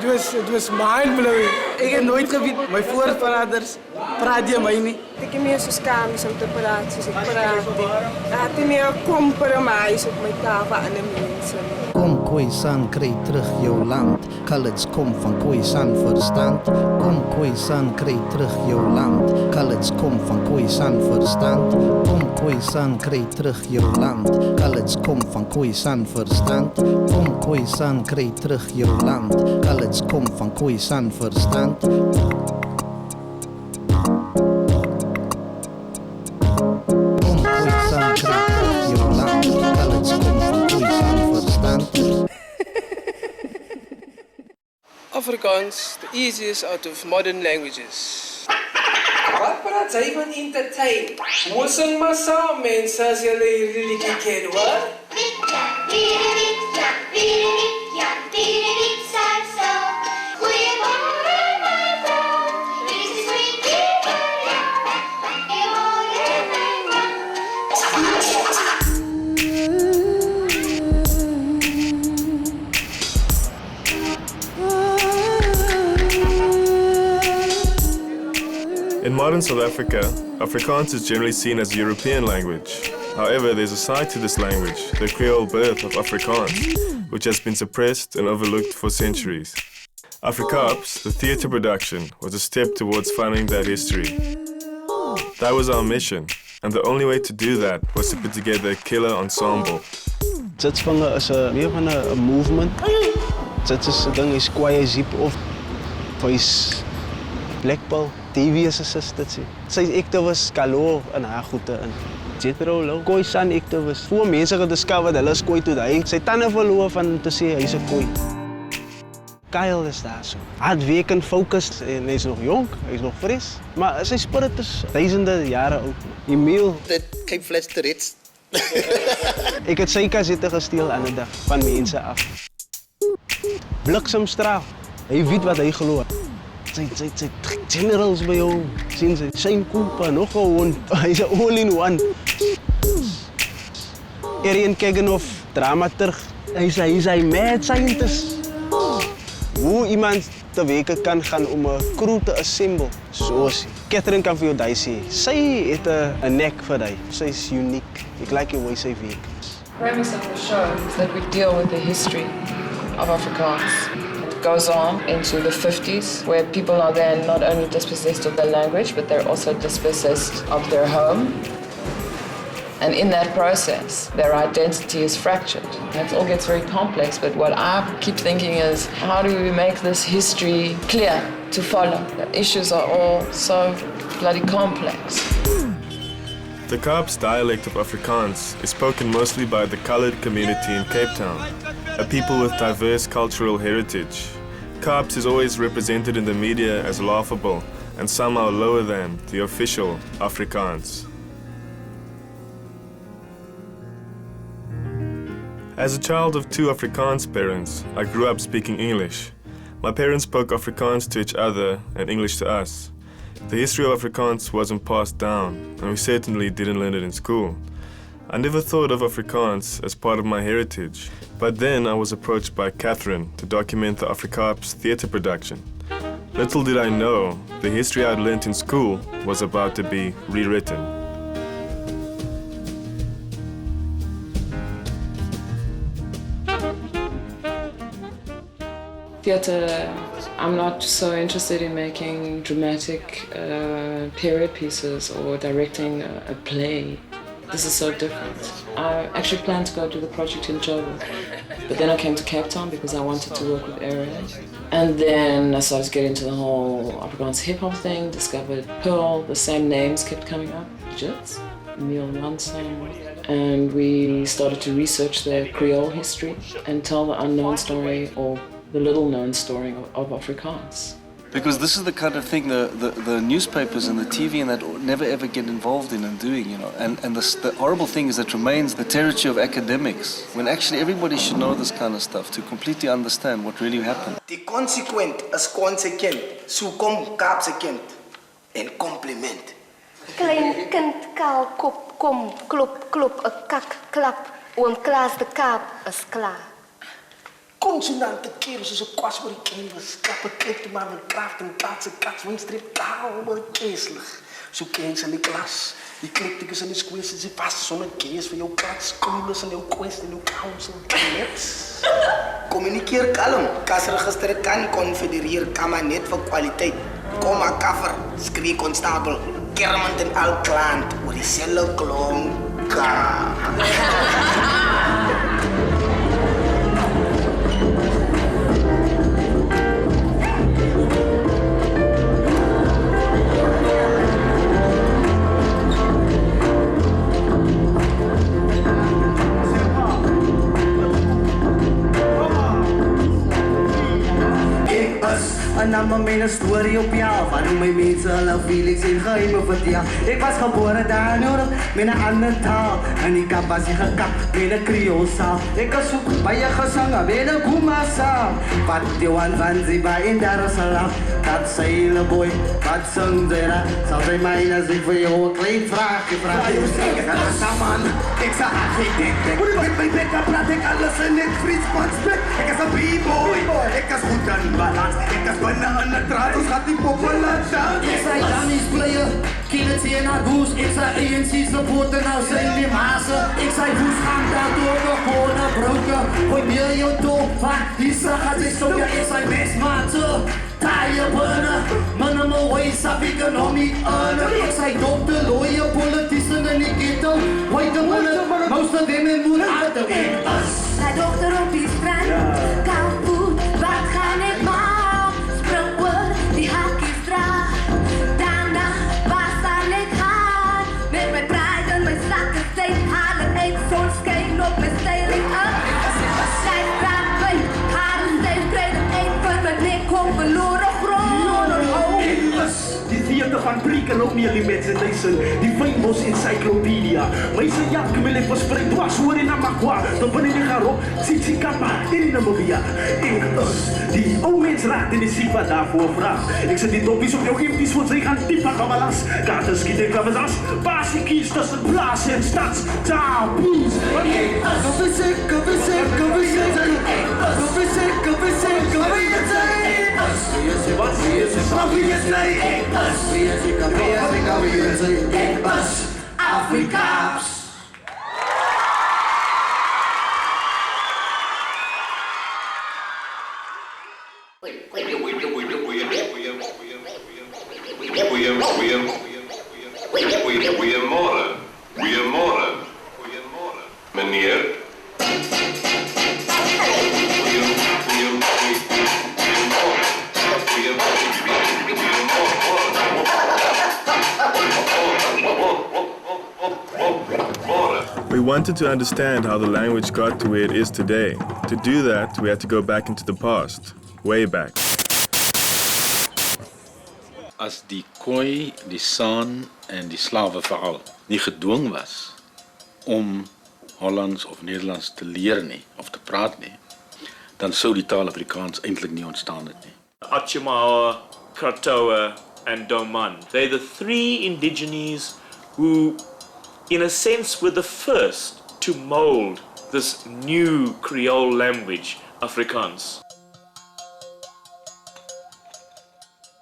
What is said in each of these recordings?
it was mind-blowing. Ik heb nooit geweten, mijn voorvaders praten mij niet. Ik heb meer zo'n kamers om te praten, dus ik praat. Ik heb meer compromise op mijn tafel aan de mensen. Kom Khoisan, kry terug jou land. College kom van Khoisan verstand. Kom Khoisan, kry terug jou land. College kom van Khoisan verstand. Kom Khoisan, kry terug jou land. College kom van Khoisan verstand. Kom Khoisan, kry terug jou land. College kom van Khoisan verstand. Kom Khoisan, kry terug jou land. College kom van Khoisan verstand. Afrikaans, the easiest out of modern languages. Wat praat jy van entertain? Moesing maar saam mense as julle hierdie liedjie ken, hoor? In modern South Africa, Afrikaans is generally seen as a European language. However, there's a side to this language, the Creole birth of Afrikaans, which has been suppressed and overlooked for centuries. Afrikaaps, the theatre production, was a step towards finding that history. That was our mission, and the only way to do that was to put together a killer ensemble. Zitsvangen is meer van een movement. Dit is een ding, is kwaai ziep of is Blackpool. TV is assistant. Sy ekte was Kalo in haar goede in. Jethro Khoisan ekte was. Voor mense gediscover hulle is koi toe hy. Sy tande verloor van te sê hy's 'n koi. Kyle is daar so. Hardwerkend, focused en hy's nog jonk, hy's nog fris, maar sy spirit is duisende jare oud. Emil, dit geen fles te rits. Ek het sy kassette gesteel aan 'n dag van mense af. Bliksemstraal. Hy weet wat hy glo. Sy generals by jou, sien sy, Shane Cooper, nog 'n hond, hy's 'n all-in-one. Arian Keganoff, dramaturg, hy's hy mad scientist. Hoe iemand te werk kan gaan om 'n crew te assemble, soos Catherine kan vir jou daai sê. Sy het 'n nek vir daai, sy's unique. Ek like die way sy werk. The premise of the show is that we deal with the history of Afrikaans. Goes on into the 50s, where people are then not only dispossessed of their language, but they're also dispossessed of their home. And in that process, their identity is fractured. And it all gets very complex, but what I keep thinking is, how do we make this history clear to follow? The issues are all so bloody complex. The Kaaps dialect of Afrikaans is spoken mostly by the coloured community in Cape Town, a people with diverse cultural heritage. Kaaps is always represented in the media as laughable and somehow lower than the official Afrikaans. As a child of two Afrikaans parents, I grew up speaking English. My parents spoke Afrikaans to each other and English to us. The history of Afrikaans wasn't passed down, and we certainly didn't learn it in school. I never thought of Afrikaans as part of my heritage, but then I was approached by Catherine to document the Afrikaaps theatre production. Little did I know, the history I'd learnt in school was about to be rewritten. Theatre, I'm not so interested in making dramatic period pieces or directing a play. This is so different. I actually planned to go do the project in Joburg, but then I came to Cape Town because I wanted to work with Arian. And then I started to get into the whole Afrikaans hip-hop thing, discovered Pearl, the same names kept coming up, Jits, Neil Lansing. And we started to research the Creole history and tell the unknown story or the little-known story of Afrikaans. Because this is the kind of thing the newspapers and the TV and that never ever get involved in and doing, you know. And the horrible thing is that remains the territory of academics, when actually everybody should know this kind of stuff to completely understand what really happened. Die consequent is consequent, so kom Kaapse kind en compliment. Klein kind kaal kop kom klop klop 'n kak klap oom Klaas de Kaap is klaar. consonante keer soos 'n kwas oor die kennis. Klappe klik maar met kracht en katse kats, windstrip kaal oor keeslig. So ken ze in die klas. Die kliktikus en die squeezes, die vast zonder kees van jou klas, koelers en jou quest en jou council. Nets. Communiceer kalm. Kasregister kan confedereer, kan maar net voor kwaliteit. Kom maar kaffer, skree konstabel, kermend en al klant, oor die selle klonka. En dan maar mijn story op jou, van hoe mijn mensen hulle Felix en geheimen vertel. Ik was geboren daar in Europe, met een andere taal. En ik heb als je gekapt, met een Creoolzaal. Ik kan zoeken bij je gezangen, met een Kumasa. Wat die one van Ziba in Dar es Salaam. Dat is een hele boy, wat zong zij daar? Zal zij mij als ik voor jou een klein vraagje vragen? Ik ga dat samen, ik zal architect. Met mijn bek, dan praat ik alles in het Fries van spek. Ik is een b-boy, ik is goed aan balans. Ik is binnen in het draad, ons gaat die poppen laten. Ik zei Danny's player, kiel het hier naar Goes. Ik zei ANC's supporter, nou zijn die mazen. Ik zei Goes gaan daardoor nog gewoon broken. Gooi meer je dood, want die zag het is zo. Ik zei mesmaten. Taaie binnen, mannen mijn ways op economie earnen. Ik zei dokter, lawyer, politician en die ghetto. White mannen, most of them in moed uit de weg. Hij dokter op die strand, koud voet, wat ga ik maken? Springwoord, die hakjes draag. Daarna was daar niet gaan. Met mijn pride en mijn zakken steeds halen. Eet zo'n scheen op mijn steling up. Zij praat bij, halen steeds breed op één punt. Met nek kom verloren grond. Die theater van prikken ook niet alleen met z'n lezen. Die famous encyclopedia. Meisje jak me leven verspreid dwars hoor in Amakwa. Dan ben ik gaan op, ziet ze kappa in Namibia. Ik die oude mens raakt in de ziek wat daarvoor vraagt. Ik zet die doppies op jouw gifties, want zij gaan diep aan gabalas. Kaarten schieten klappen as, basie kies tussen plaats en stads. Taboes. Afrikaaps. Goeiemorgen, meneer. We wanted to understand how the language got to where it is today. To do that, we had to go back into the past, way back. As die Khoi, die San en die slawe veral nie gedwing was om Hollands of Nederlands te leer nie of te praat nie, dan sou die taal Afrikaans eintlik nie ontstaan het nie. Achimau, Kratoa and Doman. They're the three indigenes who, in a sense, were the first to mold this new Creole language, Afrikaans.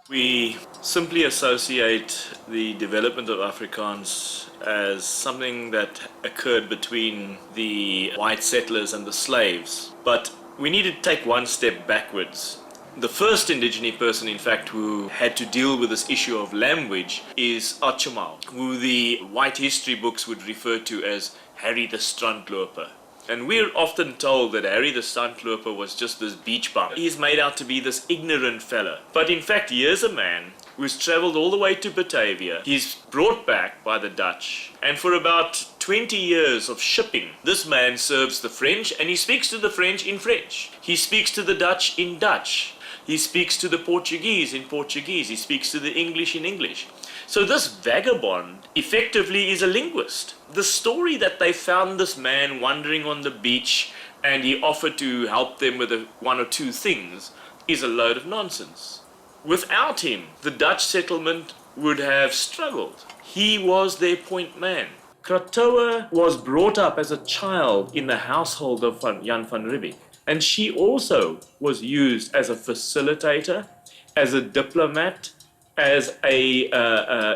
We simply associate the development of Afrikaans as something that occurred between the white settlers and the slaves. But we need to take one step backwards. The first indigenous person, in fact, who had to deal with this issue of language is Achimau, who the white history books would refer to as Harry the Strandloper. And we're often told that Harry the Strandloper was just this beach bum. He's made out to be this ignorant fella. But in fact, here's a man who's traveled all the way to Batavia. He's brought back by the Dutch. And for about 20 years of shipping, this man serves the French, and he speaks to the French in French. He speaks to the Dutch in Dutch. He speaks to the Portuguese in Portuguese. He speaks to the English in English. So this vagabond effectively is a linguist. The story that they found this man wandering on the beach and he offered to help them with one or two things is a load of nonsense. Without him, the Dutch settlement would have struggled. He was their point man. Kratoa was brought up as a child in the household of Jan van Riebeeck. And she also was used as a facilitator, as a diplomat, as a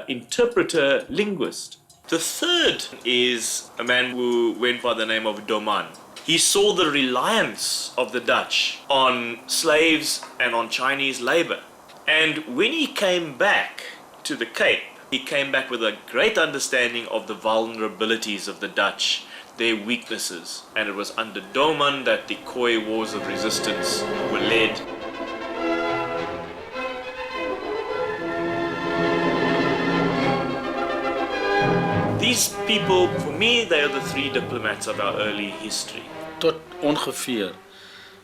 interpreter linguist. The third is a man who went by the name of Doman. He saw the reliance of the Dutch on slaves and on Chinese labor. And when he came back to the Cape, he came back with a great understanding of the vulnerabilities of the Dutch, their weaknesses. And it was under Doman that the Khoi Wars of Resistance were led. These people, for me, they are the three diplomats of our early history. Tot ongeveer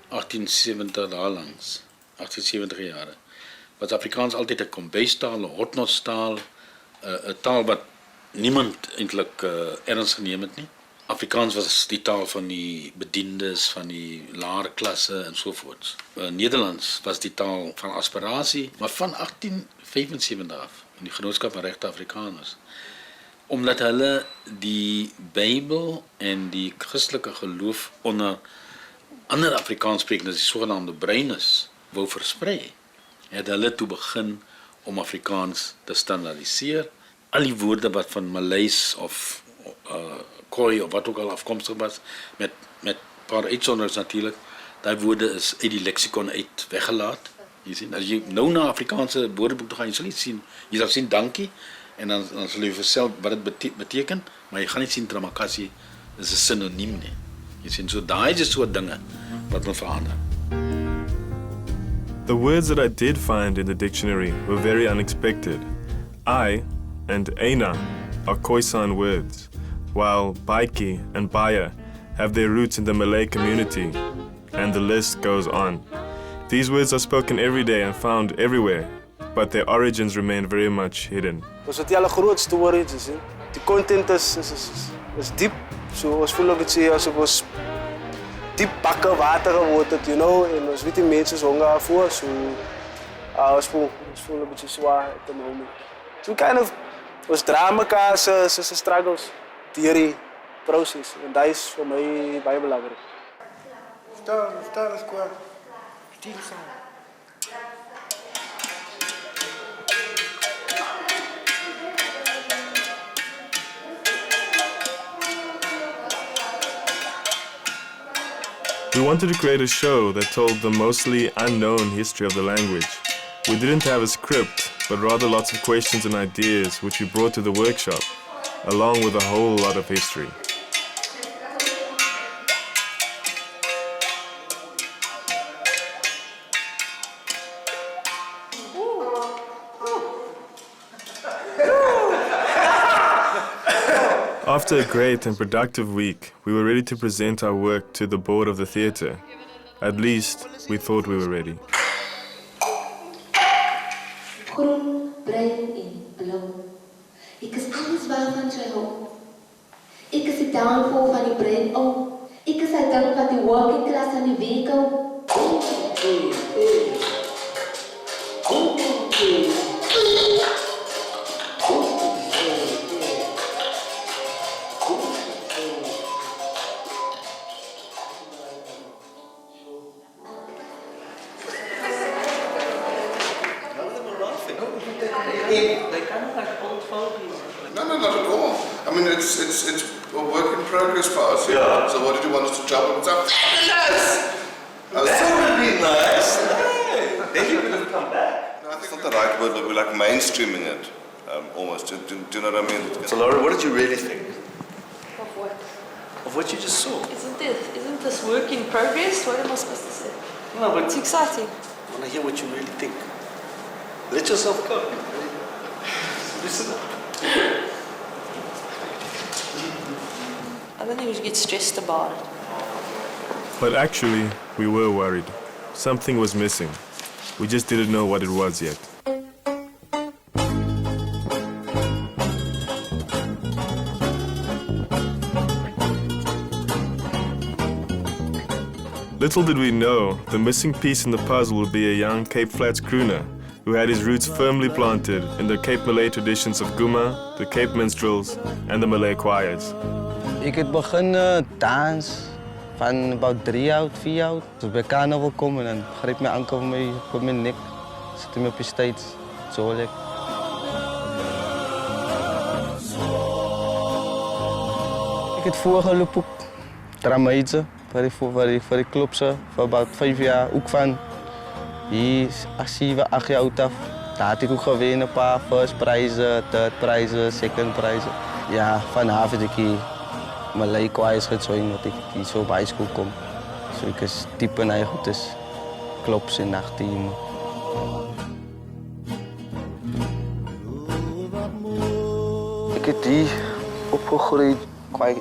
1870 daar langs, 1870 jare, was Afrikaans altyd 'n kombuistaal, 'n hotnostaal, 'n taal wat niemand eintlik erns geneem het nie. Afrikaans was die taal van die bediendes, van die laer klasse en so voort. Nederlands was die taal van aspirasie, maar van 1875 af, in die Genootskap van Regte Afrikaners, omdat hulle die Bybel en die Christelike geloof onder ander Afrikaanssprekendes, die sogenaamde bruines, wou versprei, het hulle toe begin om Afrikaans te standaardiseer. Al die woorde wat van Maleis of Khoi of wat ook al afkomstig was, met paar uitsonderings natuurlik, daai woorde is uit die leksikon uit weggelaat. Jy sien, as jy nou na Afrikaanse woordeboek toe gaan, jy sal nie sien, jy sal sien dankie, en dan sal jy versel wat dit beteken, maar jy gaan nie sien Tramakasi is 'n sinoniem nie. Jy sien, so daai is so dinge wat moet verander. The words that I did find in the dictionary were very unexpected. I and Aina are Khoisan words, while Baiki and Baya have their roots in the Malay community, and the list goes on. These words are spoken every day and found everywhere, but their origins remain very much hidden. Ons het al 'n groot storie, jy sien. Die content is diep. So ons voel ek sê as ons diep bakke water geword het, you know, en ons weet die mense is honger daarvoor, so ons voel 'n bietjie swaar at the moment. So kind of ons dra mekaar se struggles deur die proses, en dit is vir my baie belangrik. Vertel eens qua stil saam. We wanted to create a show that told the mostly unknown history of the language. We didn't have a script, but rather lots of questions and ideas which we brought to the workshop, along with a whole lot of history. After a great and productive week, we were ready to present our work to the board of the theatre. At least, we thought we were ready. Groen, bruin en blauw. Ek is alles waarvan sy hou. Ek is die downfall van die brein ou. Ek is die ding wat die working class aan die week hou. No, not at all. I mean, it's a work in progress for us. Yeah. So what did you want us to jump and stuff? Yes! That would be nice. Then you could have come back. No, I think it's not the right word, but we're like mainstreaming it, almost. Do you know what I mean? So Laura, what did you really think Of what? of what you just saw? Isn't this work in progress? What am I supposed to say? No, but It's exciting. I want to hear what you really think. Let yourself go. Listen up. I don't think we should get stressed about it. But actually, we were worried. Something was missing. We just didn't know what it was yet. Little did we know, the missing piece in the puzzle would be a young Cape Flats crooner who had his roots firmly planted in the Cape Malay traditions of Guma, the Cape Minstrels, and the Malay choirs. Ek het begin dans Van about 3 out, 4 out. Als ik bij carnaval kom en dan grijpt mijn anker voor mijn nek. Zit hem op je steeds. Zo lekker. Ik heb voorgelopen op Tramaitse, voor die klopse, voor about 5 jaar. Ook van hier 7, 8 jaar oud af. Daar had ik ook gewonnen, een paar first prijzen, third prijzen, second prijzen. Ja, vanavond heb ik hier mijn lijkwaaiers gejoind, dat ik die zo bij school kom. Dus ik is type en goed is klops in nachtteam. Ik heb die opgegroeid.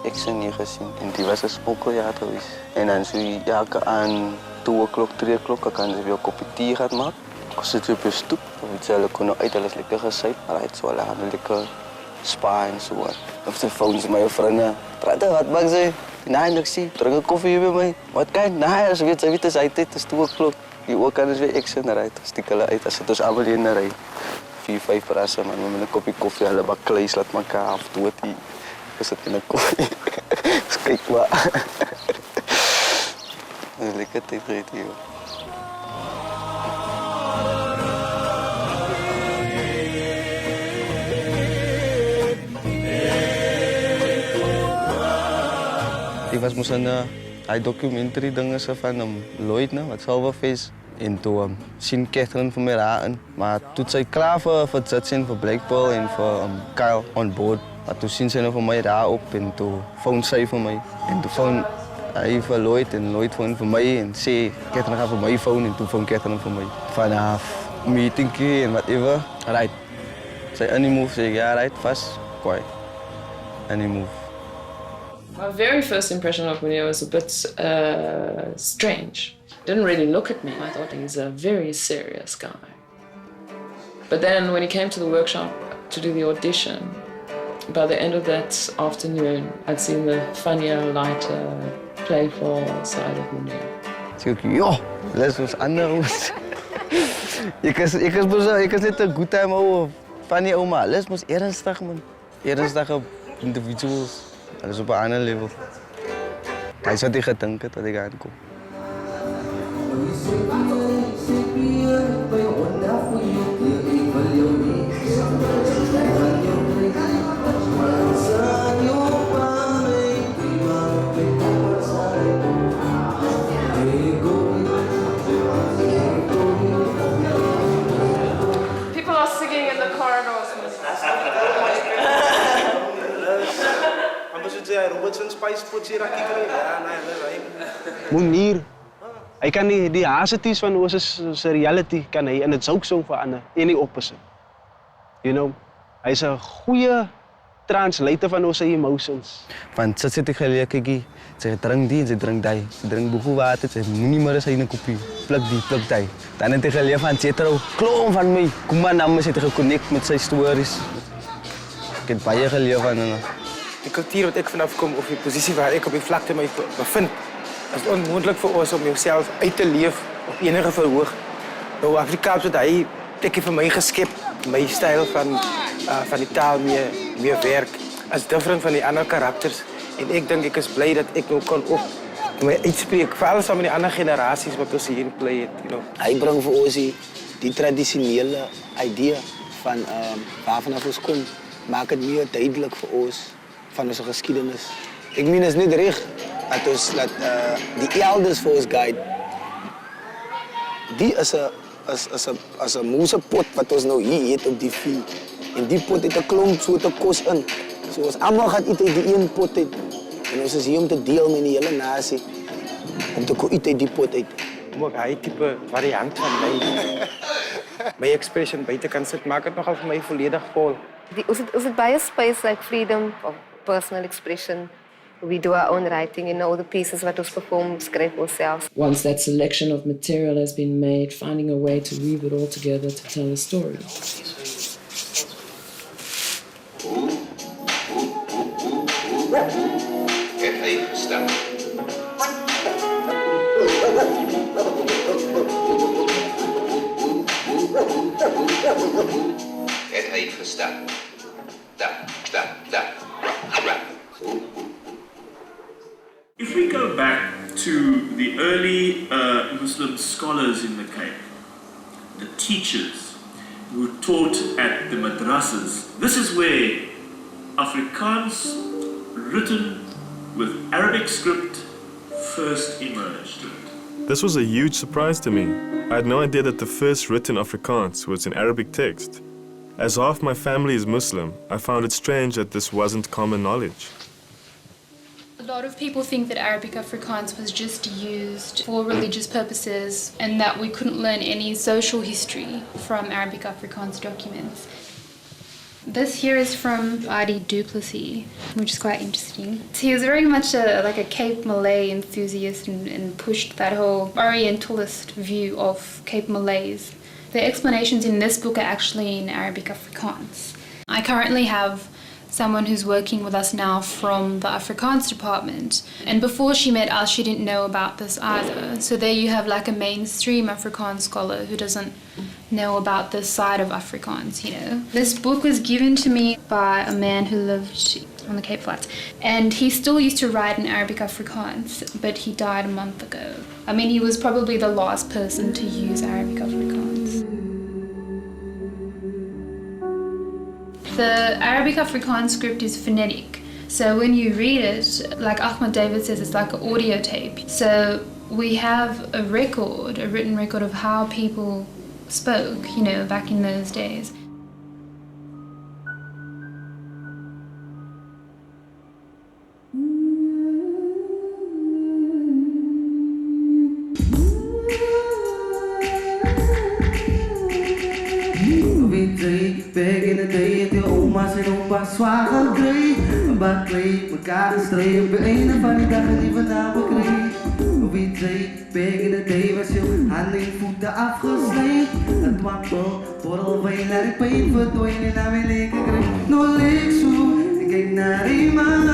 Ik ze niet gezien en die was een smokkeljaar geweest. En dan zie je elke aan 2 o'clock, 3 o'clock, dan kan ze weer een kopje thee gaan maken. Als zit op je stoep, dan weet je kunnen uit, alles lekker gezeipt. Maar hij zo lekker spa en zo. Of de phones met je vrienden. Praten, wat maak ze? Nee, ik zie, drink een koffie bij mij. Wat kan? Nee, als weet ze, het is 2 o'clock. Die ook kan dus weer action eruit. Als die kale uit, als het dus allemaal in de rij. 4, 5 praten, man, met een kopje koffie, alle bak klees, laat elkaar af, doe het die. Ik zit in een koffie. Dus kijk maar. Lekker tijd eten hier. Ik was moest een documentary dingen van Lloyd, wat Silverface. En toen zien Catherine van mij aan. Maar toen zei ik klaar voor het zetten voor Blackpool en voor Kyle on board. Maar toen zien ze voor mij daar op en toen phone zij voor mij. En toen phone hij voor Lloyd en Lloyd phone voor mij en zei Catherine gaat voor mij phone en toen phone Catherine voor mij. Vanaf meeting en whatever, right. Zei any move, zei ja right, vast, quiet. Any move. My very first impression of Munir was a bit strange. Didn't really look at me. I thought he's a very serious guy. But then when he came to the workshop to do the audition, by the end of that afternoon, I'd seen the funnier, lighter, playful side of Munir. Zeg ik, joh, dat was anders. Ik is net een good time over funny oma. Les was ernstig, man. Ernstige individuals. Dat is op een ander level. Hij is wat ik gedacht dat ik aankom. People are singing in the corridors. Munir, hij kan die hazities van onze reality kan hij en het is ook zo veranderen in die oppassen. You know, hij is een goede translator van onze emotions. Van zit ik geleerd kijken, ze drink die en ze drink die, ze drink boeken water, ze moet niet meer eens een kopie, pluk die, pluk die. Dan heb ik geleerd van Jetro, kloon van mij, kom maar naar me, zit geconnect met zijn stories. Ik heb baie geleerd van hem. Die cultuur wat ik vanaf kom, of die positie waar ik op die vlakte mij bevind, is het onmogelijk voor ons om jezelf uit te leven op enige verhoog. Nou, Afrikaaps het hy tekkie vir my geskep, my styl van die taal, meer werk, is different van die ander karakters. En ik denk, ik is blij dat ik nou kan op my uitspreek, veral saam met die ander generaties wat ons hier play het. You know. Hy bring vir ons die tradisionele idee van waarvan ons kom, maak het meer duidelijk voor ons van onze geschiedenis. Ik meen, het is niet recht dat die elders voor ons guide. Die is een moesepot wat ons nou hier eet op die vuur. En die pot heeft een klomp soorten kost in. So ons allemaal gaat eten uit die één pot uit. En ons is hier om te delen met die hele natie. Om te eten uit die pot uit. Ook hy type variant van mij. My expression buitenkant sit, maak het nogal voor mij volledig vol. Is it by a space like freedom of personal expression? We do our own writing and all the pieces that we perform, script ourselves. Once that selection of material has been made, finding a way to weave it all together to tell a story. Het heeft gestaan. Het heeft gestaan. If we go back to the early Muslim scholars in the Cape, the teachers who taught at the madrasas. This is where Afrikaans, written with Arabic script, first emerged. This was a huge surprise to me. I had no idea that the first written Afrikaans was in Arabic text. As half my family is Muslim, I found it strange that this wasn't common knowledge. A lot of people think that Arabic Afrikaans was just used for religious purposes and that we couldn't learn any social history from Arabic Afrikaans documents. This here is from Adi Duplessis, which is quite interesting. He was very much like a Cape Malay enthusiast and pushed that whole Orientalist view of Cape Malays. The explanations in this book are actually in Arabic Afrikaans. I currently have someone who's working with us now from the Afrikaans department, and before she met us she didn't know about this either. So there you have like a mainstream Afrikaans scholar who doesn't know about this side of Afrikaans, you know. This book was given to me by a man who lived on the Cape Flats, and he still used to write in Arabic Afrikaans, but he died a month ago. I mean, he was probably the last person to use Arabic Afrikaans. The Arabic Afrikaans script is phonetic, so when you read it, like Ahmed David says, it's like an audio tape. So we have a record, a written record of how people spoke, you know, back in those days. Back in the day, at your oma's en opa's zwaar kreeg. Wat kreeg, mekaar gestreden op de ene van die dag en die vanavond kreeg. Wie zei, back in the day was je handen en voeten afgesneden. Het wappel, borrel wijn naar de pijn verdwenen en naar mijn lekker kreeg. No leek zo, ik kijk naar die man.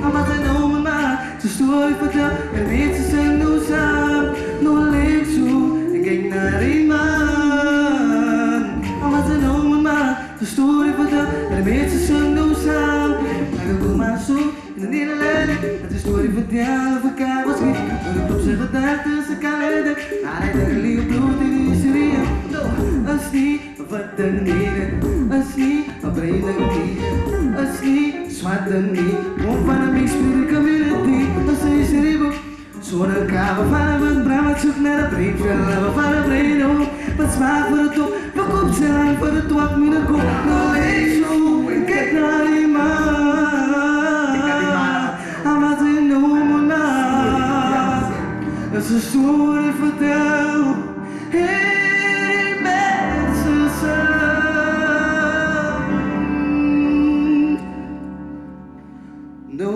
Hij was een oma maar, zijn story vertel en mensen zijn nu samen. No leek zo, ik kijk naar die man. De story vertel en de mensen zijn nu samen. Ik wil maar zo in de Nederlanden. Het is story vertellen van elkaar was niet. Maar ik op zijn gedachten ze kan leiden. Maar hij denkt lief bloed in de hysterie. Als niet wat dan niet. Als niet wat brengt het niet. Als niet zwart dan niet. Om van een mixed community. Als hij is er even. Zo'n kamer van een brand zoekt naar de breed. We van een breed op. Wat smaakt voor de top. We komt zijn voor de top. Mijn kop. Nou lees zo. En kijk naar die man. Hij was een noemenaar. Dat is een story vertel. Hey mensen samen. No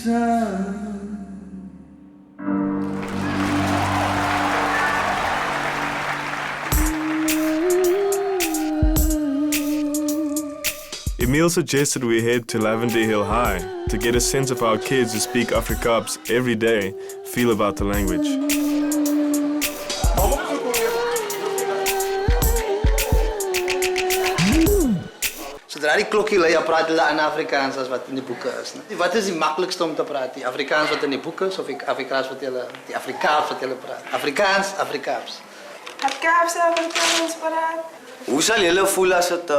sound. Emil suggested we head to Lavender Hill High to get a sense of how kids who speak Afrikaaps every day feel about the language. Zodra die klokkie lui, praat hulle in Afrikaans as wat in die boeke is. Ne? Wat is die maklikste om te praat? Die Afrikaans wat in die boeke is of die Afrikaans wat hulle, die Afrikaaps wat hulle praat? Afrikaans, Afrikaaps. Afrikaaps, Afrikaans praat. Hoe sal julle voel as dit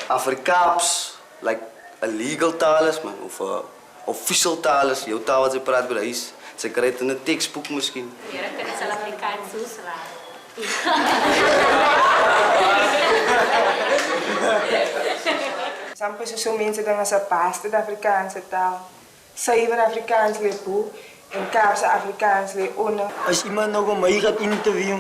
Afrikaaps like 'n legal taal is man of 'n official taal is, jou taal wat jy praat by die huis? Sy kry dit in 'n teksboek miskien. Ja, ek kan sal Afrikaans soos raak. Soms is so mense dan as 'n bastard Afrikaanse taal. Suiwer Afrikaans lê bo en Kaapse Afrikaans lê onder. As iemand nog my gaat interview,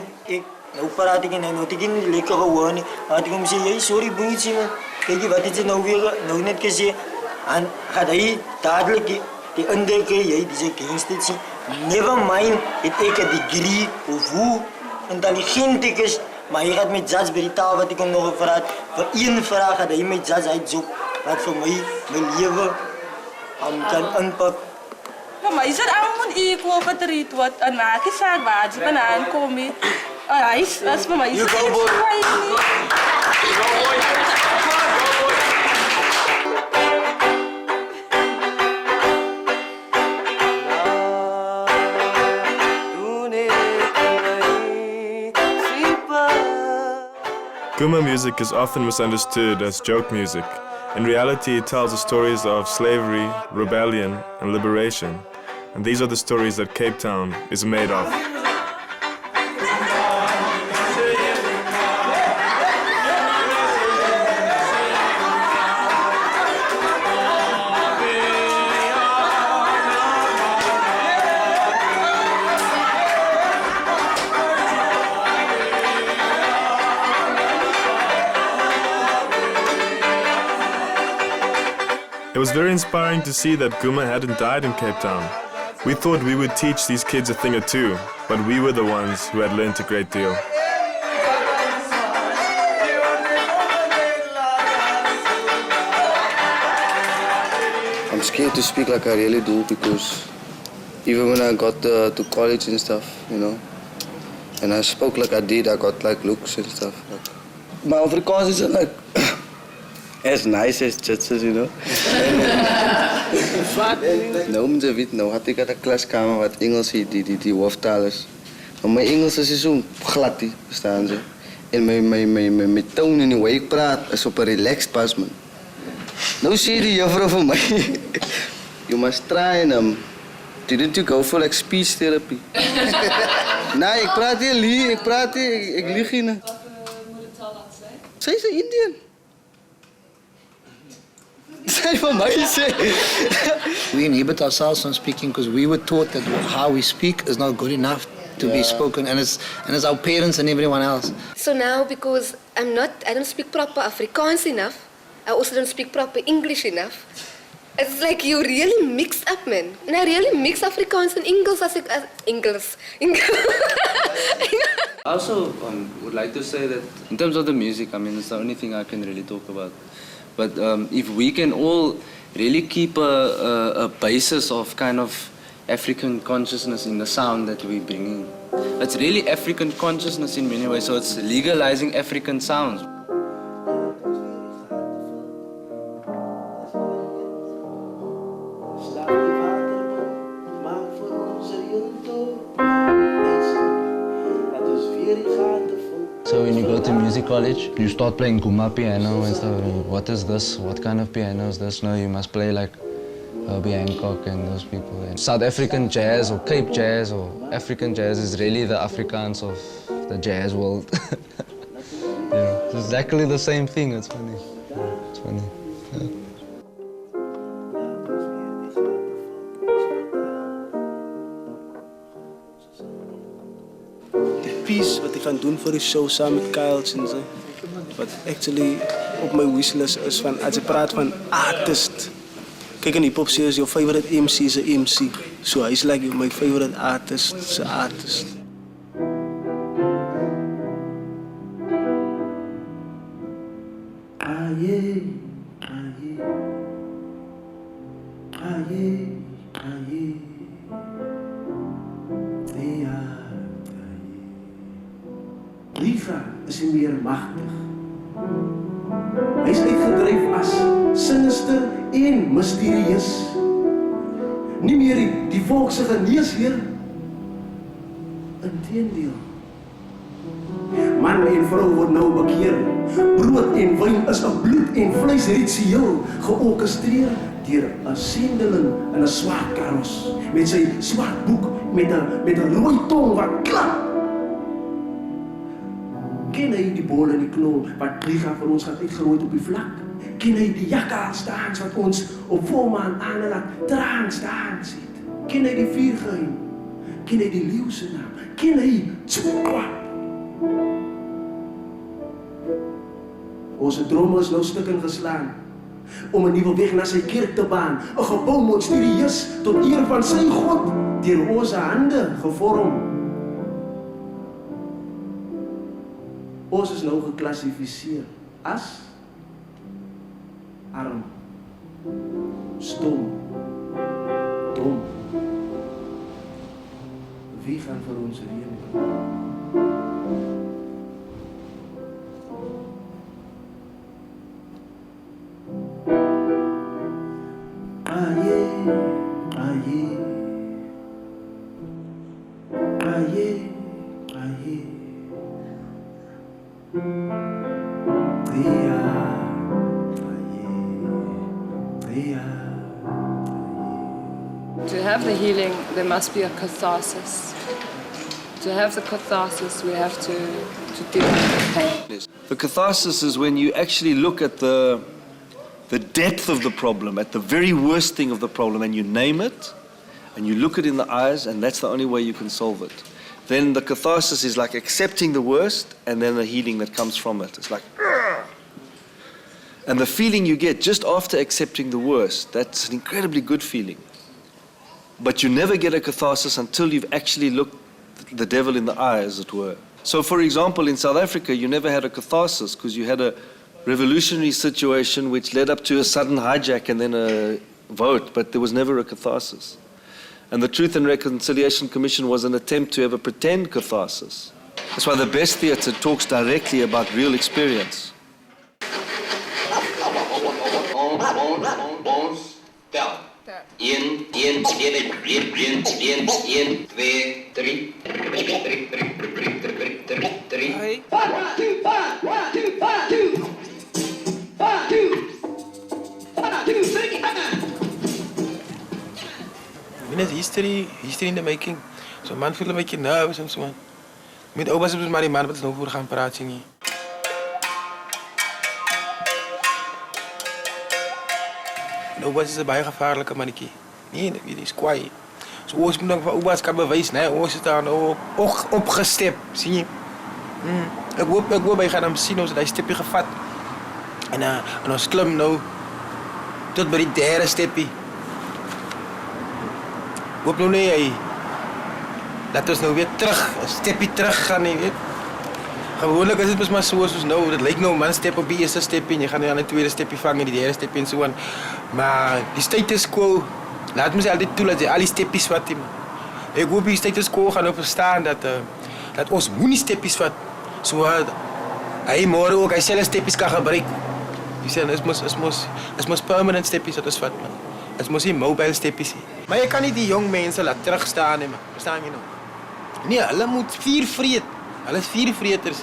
nou praat ek en nou het ek nie lekker gehoor nie. Maar ek hom sê, jy sorry boetjie man. Kyk wat het jy nou weer nou net gesê? En gaat hy dadelik die indruk jy dis gangster sê. Never mind het ek 'n degree of hoe intelligent ek is, maar hy gaat met judge by die taal wat ek hom nog gevra het. Vir een vraag het hy met judge uitsoek wat vir my lewe kan inpak. Maar is het allemaal equal wat er iets wat een maakje zaak waar je vandaan komt? Hij is voor mij. You go boy. Guma music is often misunderstood as joke music. In reality, it tells the stories of slavery, rebellion, and liberation. And these are the stories that Cape Town is made of. It was very inspiring to see that Guma hadn't died in Cape Town. We thought we would teach these kids a thing or two, but we were the ones who had learned a great deal. I'm scared to speak like I really do because even when I got to college and stuff, you know, and I spoke like I did, I got like looks and stuff. My Afrikaans isn't like as nice as Jits's, you know. Nou, mense weet nou, had ek 'n klaskamer wat Engels die hooftaal is. Maar my Engels is so glad, verstaan jy? En my tone en die way ek praat is op 'n relaxed pas, man. Nou sê die juffrou vir my, you must try and didn't you go for like speech therapy? Nee, ek praat nie lieg, ek lieg nie. Sy is 'n Indian. We inhibit ourselves from speaking because we were taught that how we speak is not good enough to be spoken, and it's our parents and everyone else. So now, because I don't speak proper Afrikaans enough, I also don't speak proper English enough. It's like you really mixed up, man. And I really mix Afrikaans and English as English. I also would like to say that in terms of the music, I mean, it's the only thing I can really talk about. But if we can all really keep a basis of kind of African consciousness in the sound that we're bringing, it's really African consciousness in many ways, so it's legalizing African sounds. So when you go to music college, you start playing Guma piano and stuff. What is this? What kind of piano is this? No, you must play like Herbie Hancock and those people. And South African jazz or Cape jazz or African jazz is really the Afrikaans of the jazz world. Yeah, it's exactly the same thing. It's funny. It's funny. Yeah. Piece wat ek gaan doen vir die show saam met Kyles en so. Wat actually op my wishlist is van as jy praat van artist. Kyk in hip hop sê is your favorite MC is 'n MC. So hy's like my favorite artist, se artist. Liefra is nie meer magtig. Hy is uitgedryf as sinister en mysterieus. Nie meer die volk se geneesheer. Inteendeel. Man en vrou word nou bekeer. Brood en wyn is 'n bloed en vleis ritueel georkestreer deur 'n sendeling in 'n swart karos met sy swart boek met 'n rooi tong wat klap. Ken hy die bol en die knol wat Liga vir ons gaan uitgerooi op die vlak? Ken hy die jakkalsdans wat ons op volmaan aanlaat trans dans het? Ken hy die vuurgeheim? Ken hy die leeu se naam? Ken hy Tswa? Ons drome is nou stukken geslaan om 'n nuwe weg na sy kerk te baan, 'n gebou monsterieus tot eer van sy God deur ons hande gevorm. Ons is nou geklassifiseer as arm, stom, dom. Wie gaan vir ons reën? Aye. To have the healing, there must be a catharsis. To have the catharsis, we have to deal with the pain. The catharsis is when you actually look at the depth of the problem, at the very worst thing of the problem, and you name it, and you look it in the eyes, and that's the only way you can solve it. Then the catharsis is like accepting the worst, and then the healing that comes from it. It's like, "Ugh." And the feeling you get just after accepting the worst, that's an incredibly good feeling. But you never get a catharsis until you've actually looked the devil in the eye, as it were. So, for example, in South Africa, you never had a catharsis because you had a revolutionary situation which led up to a sudden hijack and then a vote, but there was never a catharsis. And the Truth and Reconciliation Commission was an attempt to have a pretend catharsis. That's why the best theatre talks directly about real experience. Tel. 1, 2, 3. 1, 2, 3. 3. 1, 2, 5. 1, 2, 5. 2. 1, 2. 1, 2, 3. I mean, it's history in the making. So man voelt een beetje nervous en zo man. Met opa's is maar die man wat is nou voor gaan praten nie. En opa's is een baie gevaarlijke mannetjie. Nee, die is kwaai. So ons moet dan van opa's kan bewys, né? Ons is daar nou opgestep, sien jy? Ek hoop hy gaan hom sien ons het hy steppie gevat. En ons klim nou tot by die derde steppie. Hoop nou nie hy dat ons nou weer terug, 'n steppie terug gaan nie, weet. Gewoonlik is dit maar soos nou, dit lyk nou man step op die eerste steppie en jy gaan dan die tweede steppie vang en die derde steppie en so aan. Maar die status quo laat mens altyd toe dat jy al die steppies vat. Ek hoop die status quo gaan nou verstaan dat ons moenie steppies vat. So hy môre ook hy selfe steppies kan gebruik. Jy sê is mos permanent steppies wat ons vat man. Dit mos nie mobile steppies nie. Maar jy kan nie die jong mense laat terugstaan nie, man. Verstaan jy nou? Nee, hulle moet vier vreet. Hulle is vier vreeters.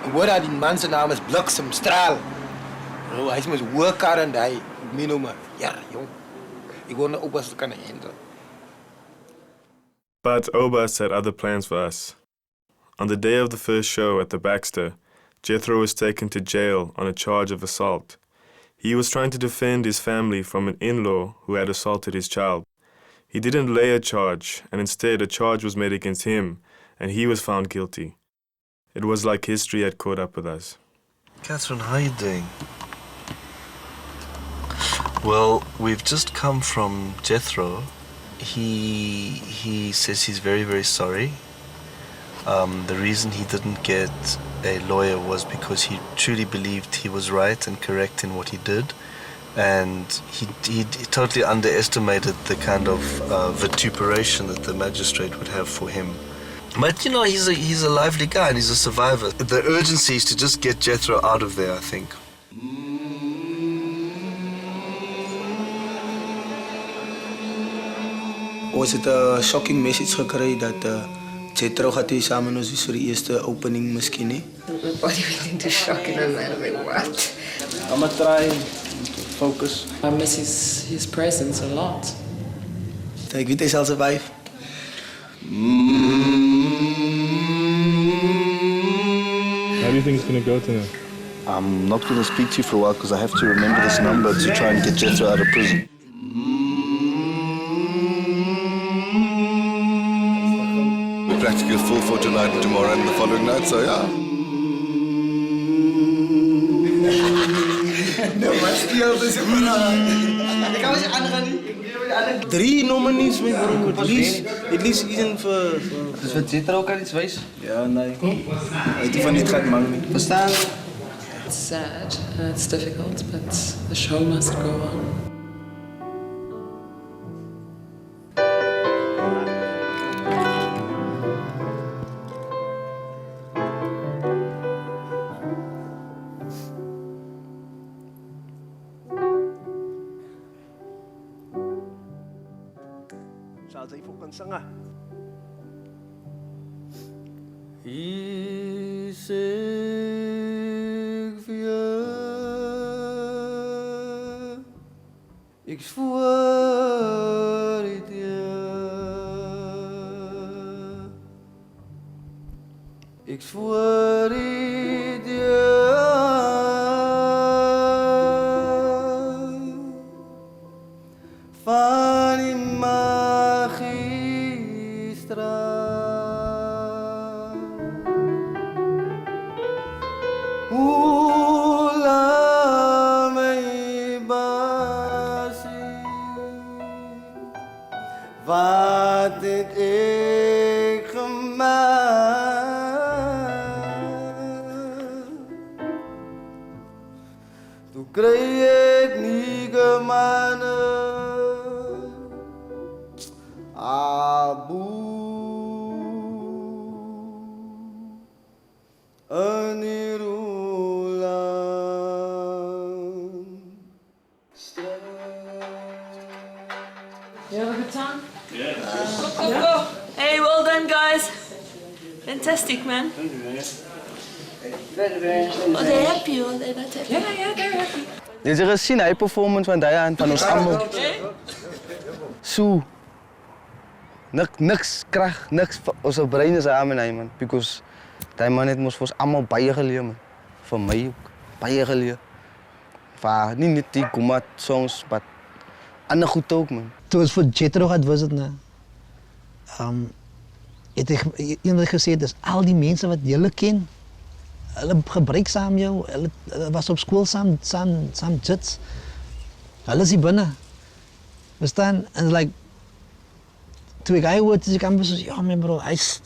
En hoor dat die man se naam is Bliksem Straal. Nou, hy is mos hoëkar en hy min nou maar. Ja, jong. Ek wou nou oppas kan handle. But Obas had other plans for us. On the day of the first show at the Baxter, Jethro was taken to jail on a charge of assault. He was trying to defend his family from an in-law who had assaulted his child. He didn't lay a charge, and instead a charge was made against him, and he was found guilty. It was like history had caught up with us. Catherine, how are you doing? Well, we've just come from Jethro. He says he's very, very sorry. The reason he didn't get a lawyer was because he truly believed he was right and correct in what he did, and he totally underestimated the kind of vituperation that the magistrate would have for him. But you know, he's a lively guy and he's a survivor. The urgency is to just get Jethro out of there, I think. Ons het 'n shocking message gekry dat Jethro gaat hier samen met ons vir die eerste opening miskien nie. What do you mean to shocking a man? Like what? I'm gonna try to focus. I miss his presence a lot. Ek weet hy sal survive. How do you think it's going to go tonight? I'm not going to speak to you for a while because I have to remember this number to try and get Jethro out of prison. We're practically full for tonight and tomorrow and the following night, so yeah. Nou, wat speel dis op Ek kan ons aangaan nie. 3 nominees my broer. At least een vir Dis wat Jethro kan iets wys? Ja, nee. Hy het van dit gehad man nie. Verstaan? It's sad and it's difficult, but the show must go on. Sal jy vir kan sing? Hier sê ek vir jou Ik zwoer het je. Ik zwoer het je. Van die magistraat. Hoe lang my basie. Wat het ek gemaakt? Toe kry ek nie gemane. Abu Anirulan. You have a good time? Yeah. Yeah. Hey, well done, guys. Fantastic, man. Thank you, man. Are they happy or are they not happy? Yeah, they're happy. Jy het gesien hy performance van daai aan van ons almal. So niks krag, niks ons brein is aan hy man because daai man het mos vir ons almal baie geleer man. Vir my ook baie geleer. Vir nie net die Kumat songs maar ander goed ook man. Toe ons vir Jethro gehad was dit nou. Het hy eendag gesê dis al die mense wat julle ken. Hulle gebruik saam jou, hulle was op skool saam jits. Hulle is hier binne. Verstaan? En like toe ek hy hoor, toe ek amper so, ja man bro, hy's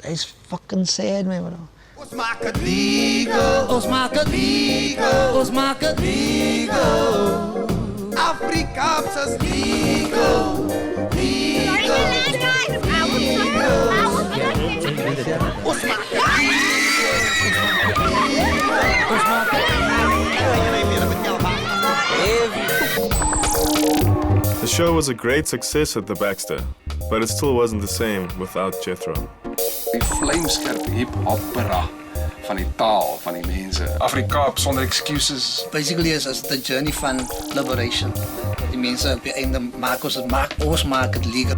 fucking sad man bro. Ons maak het legal, ons maak het legal, ons maak het legal. Afrikaaps is legal, legal. Ons maak het The show was a great success at the Baxter, but it still wasn't the same without Jethro. Die vlamskerp hip-opera van die taal van die mense. Afrikaaps sonder excuses. Basically is the journey van liberation. Die mense op die einde maak ons het legal.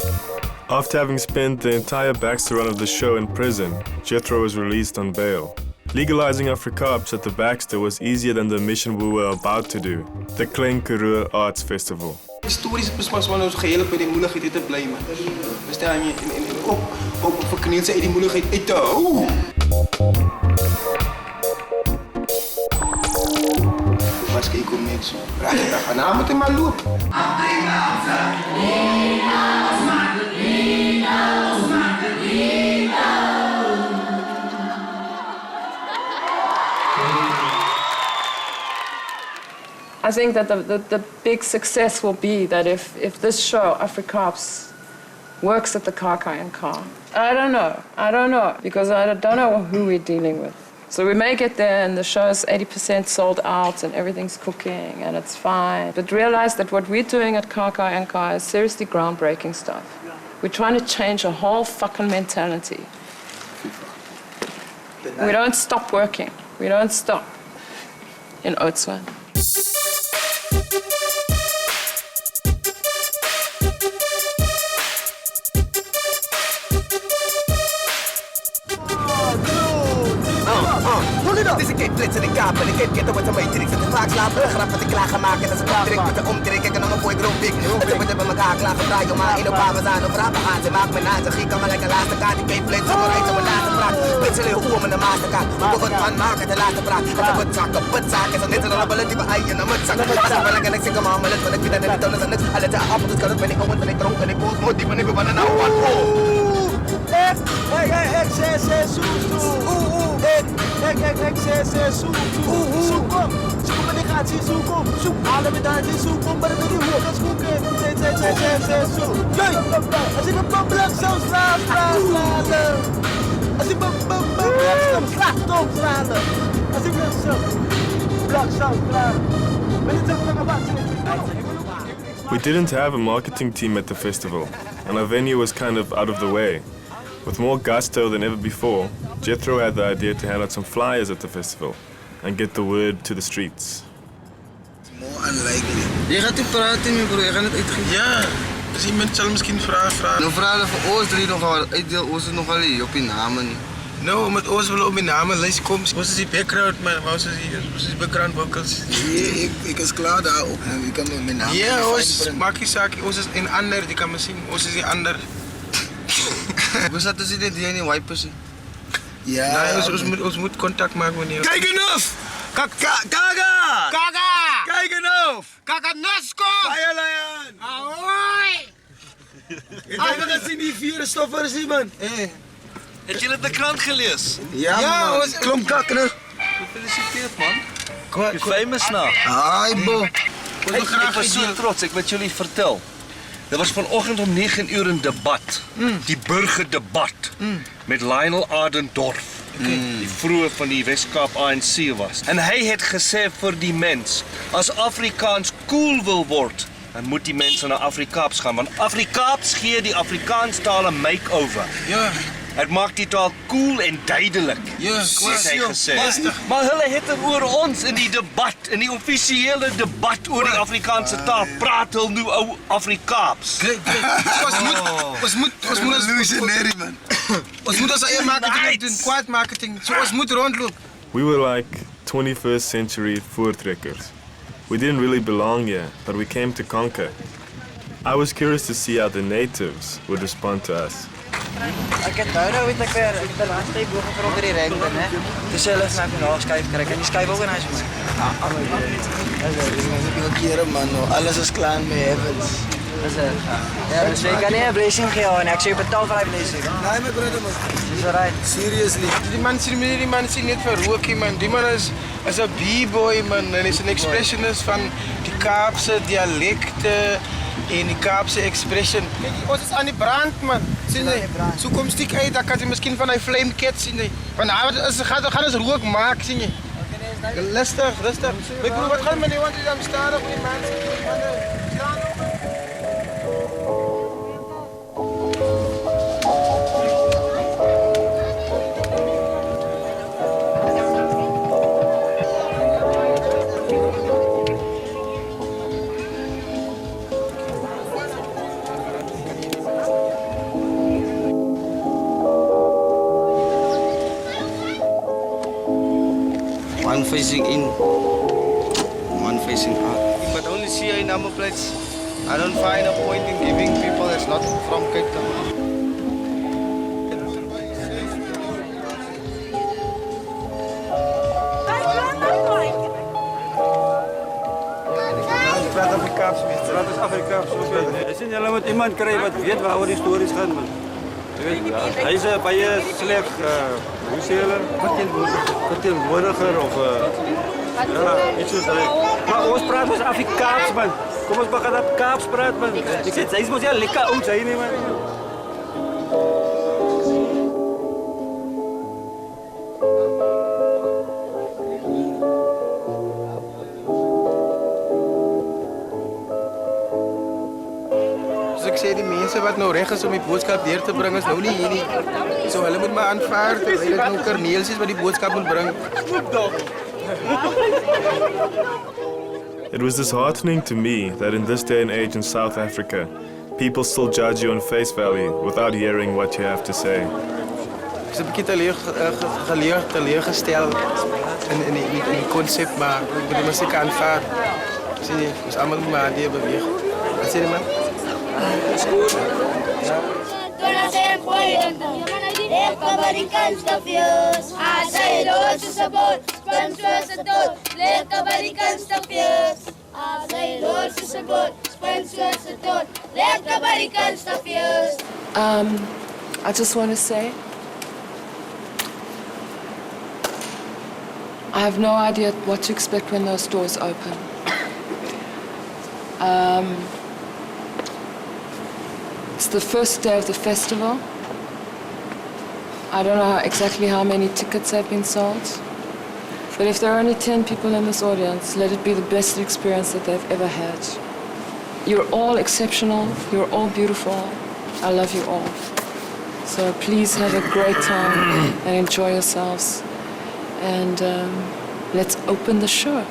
After having spent the entire Baxter run of the show in prison, Jethro was released on bail. Legalizing Afrikaaps at the Baxter was easier than the mission we were about to do, the Klein Karoo Arts Festival. Historisch besmas van ons gehele by die moeilijkheid te bly man. Verstaan jy en ook verkneel sy uit die moeilijkheid uit te hou. Wat kyk kom net so. Regtig, vanavond moet hy maar loop. I think that the big success will be that if this show, Afrikaaps, works at the Kakai and Ka. I don't know, because I don't know who we're dealing with. So we may get there and the show's 80% sold out and everything's cooking and it's fine. But realize that what we're doing at Kakai and Ka is seriously groundbreaking stuff. We're trying to change a whole fucking mentality. We don't stop working. We don't stop in Oudtshoorn. Dus ik keek blitsen in de kaap en ik keek ketten wat aan mij tricks. Het is vaak slapen, grap wat ik klaar gemaakt en als ik optrek met de omtrek en dan mijn boy groep dik. Het is met hem elkaar klaar gedraaid, maar in op avonds aan of rappen gaan. Ze maakt me na, ze giet kan maar lekker laatste kaart. Ik keek blitsen, maar ik mijn laatste praat. Blitsen heel oer met de masterkaart. Ik wil wat van maken, de laatste praat. Het is wat zakken, wat zaken. Zo net een rabbelen die we eigen en mijn zakken. Als ik wel lekker niks, ik kan maar mellet, want ik vind dat het niet is. Alle te appel, dus kan het ben ik open en ik dronk en ik boos. Moet die van ik ben een oude wat. Ik zeg, Soekom, en ik ga zien Soekom. Alle bedankt Soekom, maar dat wil je horen. Dat is goed, als ik een blok zou slaan. Als ik een blok zou slaan. Als ik een blok zou slaan. We didn't have a marketing team at the festival, and our venue was kind of out of the way. With more gusto than ever before, Jethro had the idea to hand out some flyers at the festival and get the word to the streets. More unlikely. Jy gaat nie praat nie, bro. Jy gaan dit uitgee. Ja, dus iemand zal misschien vragen. Nou vragen vir ons drie nogal uitdeel, ons is nogal nie op die name nie. Nou, met ons willen op die namen lijst komen. Ons is die background, man. Ons is die background vocals. Ja, ik is klaar daarop. Ik kan met mijn naam. Ja, ons maak je zaak. Ons is een ander, die kan me zien. Ons is die ander. We zaten dus niet die wipers. Ja, ons moet contact maken wanneer. Kijk enough! Kaga! Kaga! Kijk enough! Kaka Nasko! Fire Lion! Ahoy! Heb je gezien die vierde stoffers hier, man? Heb je het de krant gelezen? Ja, man. Klomp kakken. Gefeliciteerd, man. Je famous nou. Hi, bo. Ik was zo trots, ik wil jullie vertellen. Er was vanochtend om 9 uur een debat. Die burgerdebat. Met Lionel Adendorf. Die vroeger van die Weskaap ANC was. En hij het gesê vir die mens, als Afrikaans cool wil word, dan moet die mensen naar Afrikaaps gaan. Want Afrikaaps gee die Afrikaanstaal een make-over. Ja. Het maakt die taal cool en duidelijk. Ja, het hy gesê. Maar hulle het er oor ons in die debat, in die officiële debat oor die Afrikaanse taal, praat hulle nu ou Afrikaaps. Ons moet illusionary, man. Ons moet ons eie marketing doen, kwaad marketing. So ons moet rondloop. We were like 21st century voortrekkers. We didn't really belong here, but we came to conquer. I was curious to see how the natives would respond to us. Ek het nou weet ek weer, ek het die laaste tyd boog vir onder die rente, né? Dis hulle snaak nou skuif kry. En die skuif ook in huis man. Hoeveel keren, man. Alles is klaar met heavens. Dis ja, dus jy kan nie 'n blessing gee en ek sê jy betaal vir die blessing. Nee, my brother, man. Dis alright. Seriously. Die man sien net vir rookie, man. Die man is 'n b-boy, man. En is 'n expressionist van die Kaapse dialekte en die Kaapse expression. Kijk, ons is aan die brand, man. Sien jy? So kom stiek uit, dan kan jy miskien van die flame cat sien jy. Want gaan ons rook maak, sien jy. Rustig. My broer, wat gaan met die want jy dan staan op die man? One facing in, one facing out. But only see a number plates. I don't find a point in giving people that's not from Cape Town. Praat Afrikaaps, praat is Afrikaaps. Sien julle moet iemand kry wat weet waaroor die stories gaan, man. Jy weet, hy is baie sleg, hoe sê hulle? Verteenwoordiger of ja, iets soos dit. Maar ons praat mos Afrikaaps, man. Kom ons begin op Kaaps praat, man. Ek sê hy is mos ja lekker oud, hy nie, man. Ek sê die mense wat nou reg is om die boodskap deur te bring is nou nie hier nie. So hulle moet maar aanvaar dat dit nou Corneels is wat die boodskap moet bring. It was disheartening to me that in this day and age in South Africa, people still judge you on face value without hearing what you have to say. Ek is 'n bietjie teleurgestel in die konsep, maar ek moet dit seker aanvaar. Sien jy, ons almal moet maar die beweeg. Wat sê jy, man? Is goed. Ja. I just want to say, I have no idea what to expect when those doors open. It's the first day of the festival. I don't know exactly how many tickets have been sold, but if there are only 10 people in this audience, let it be the best experience that they've ever had. You're all exceptional, you're all beautiful, I love you all. So please have a great time and enjoy yourselves, and let's open the show.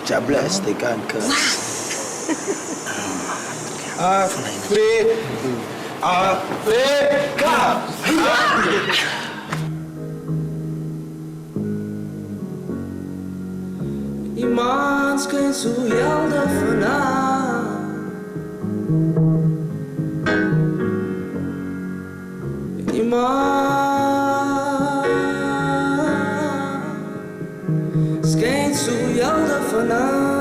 God bless, they can't curse. Afrikaaps. Die maan skyn so helder vanaand. Die maan skyn so helder vanaand.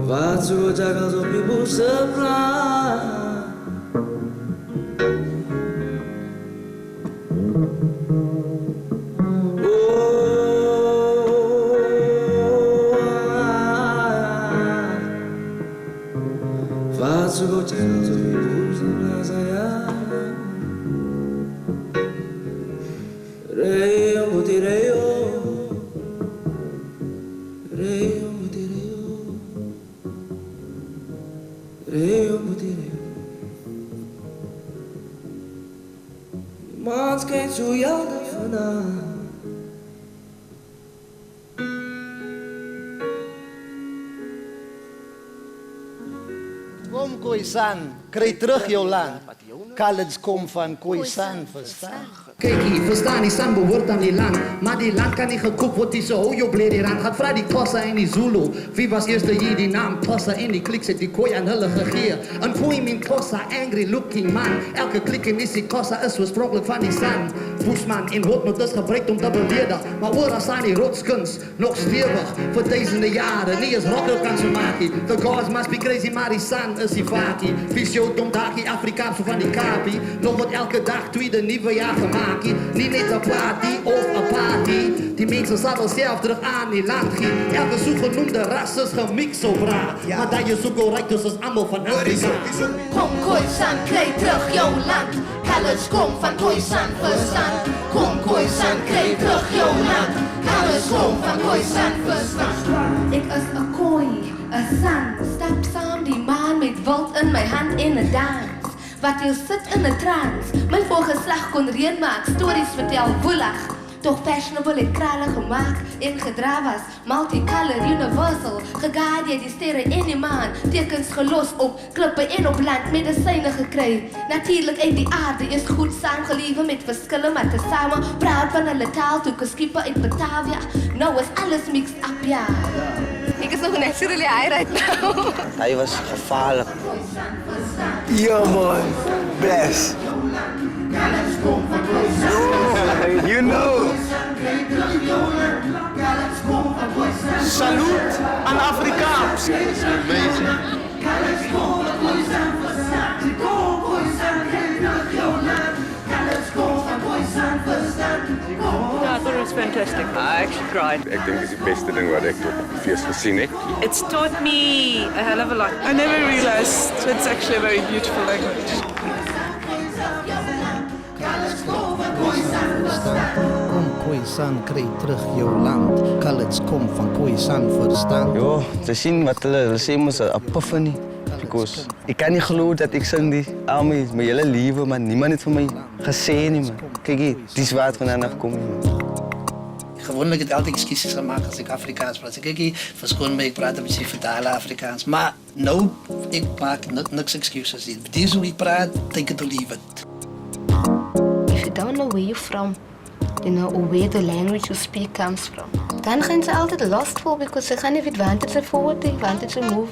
Wat zo jaggles op people's supply. Wat zo jaggles op people's supply. Reo mutireo, reo mutireo, reo mutireo. Man skyn so helder vanaand. Kom Khoisan, kry terug jou land. College kom van Khoisan, verstaan? Kijk hier, verstaan die San behoort aan die land. Maar die land kan niet gekoopt worden, zo hou je blij die rand. Gaat vrij die Kossa en die Zulu. Wie was eerst hier die naam Tossa in die klik zit die kooi aan hulle gegeer. Een foei min Kossa, angry looking man. Elke klik in die Kossa is oorspronkelijk van die San. Boesman in Hotnot is gebruikt om te beledigen. Maar oor staan die rotskunst nog stevig. Voor duizenden jaren, nie is rocker kan ze maken. The gods must be crazy, maar die San is die vaki. Visio Tomdaki, Afrikaaps van die Kapi. Nog wordt elke dag tweede nieuwe jaar gemaakt. Niet net een party of een party. Die mensen zaten zelf terug aan die land. Elke zogenoemde ras is gemixt op raar. Maar dat je zo rijk dus is allemaal van Afrika. Kom Khoisan, kry terug jou land. College kom van Khoisan, verstaan. Kom Khoisan, kry terug jou land. College kom van Khoisan, verstaan. Ik is een kooi, een san. Stap saam die maan met wild in mijn hand in een dans. Wat jou sit in 'n trance. Mijn voorgeslag kon reën maak, stories vertel woelig. Toch fashionable het kralen gemaakt en gedra was. Multicolored, universal, gegaad jy die sterre en die maan. Tekens gelos op klippe en op land, medisyne gekry. Natuurlijk uit die aarde is goed saamgelewe met verskille, maar tesamen praat van hulle taal toe geskippe uit Batavia. Nou is alles mixed up, ja. Ik is nog naturally high right now. Hij was gevaarlijk. Ja man, bless. You know. Salut aan Afrikaaps. Amazing. Yeah, I thought it was fantastic. I actually cried. Ek dink dis die beste ding wat ek op die fees gesien het. It's taught me a hell of a lot. I never realized it's actually a very beautiful language. Kom Khoisan, kry terug jou land. College kom van Khoisan, verstaan? Jo, te sien wat hulle sê mos 'n epiphany. Because ek kan nie glo dat ek sing die al my hele lewe, maar niemand het vir my gesê nie man. Kyk hier, dis waar het vandaan afkom. Gewoonlijk het altijd excuses gemaakt als ik Afrikaans praat. Kijk hier, verschoon me, ik praat een beetje vertalen Afrikaans. Maar nou, ik maak niks excuses. Dit is hoe ik praat, take it or leave it. If you don't know where you're from, you know, or where the language you speak comes from, dan gaan ze altijd lost for because ze gaan niet weten wanneer ze forward, wanneer ze move.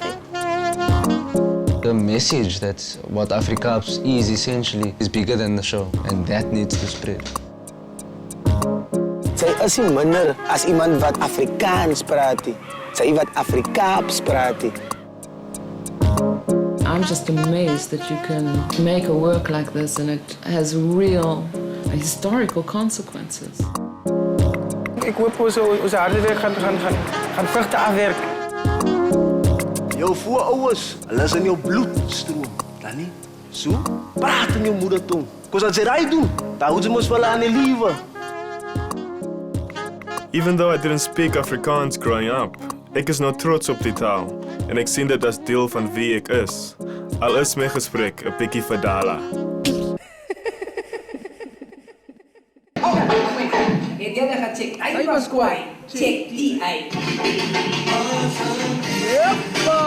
The message that what Afrikaaps is essentially is bigger than the show, and that needs to spread. Sy is nie minder as iemand wat Afrikaans praat nie. Sy wat Afrikaaps praat nie. I'm just amazed that you can make a work like this and it has real historical consequences. Ik hoop onze harde werk gaan vruchten afwerken. Jou voorouders, hulle is in jou bloedstroom. Dan nie? So, praat in jou moedertong. Because as jy raai doen, dan hou jy mos wel aan die liewe. Even though I didn't speak Afrikaans growing up, ek is nou trots op die taal. en ek sien dit as deel van wie ek is. Al is my gesprek 'n bietjie verdala. Het jy net gecheck? Hy was kwaai. Check die uit. Yeppa!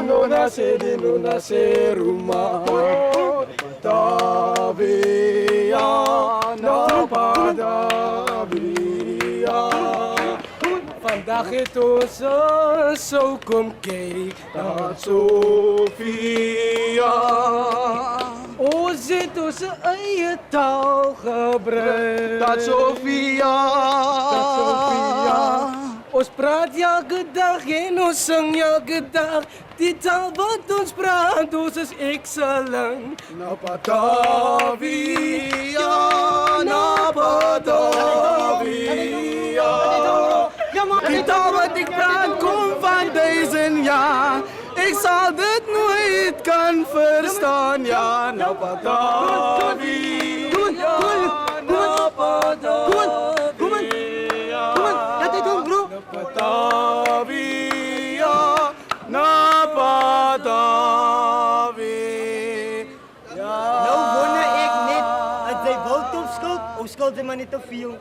No nace rumah Padavia, na Padavia. Vandag het ons so kom kyk na Sofia. Ons het ons eie taal gebruik. Dat Sofia. Ons praat elke dag en ons sing elke dag. Die taal wat ons praat, ons is excellent. Na Batavia, na Batavia. Die taal wat ik praat, kom van 1000 jaar. Ik zal dit nooit kan verstaan, ja. Na Batavia, na Batavia. Batavia, na Batavia. Nou wonder ek net, as jy wil topskuld, of skuld jy maar net te veel.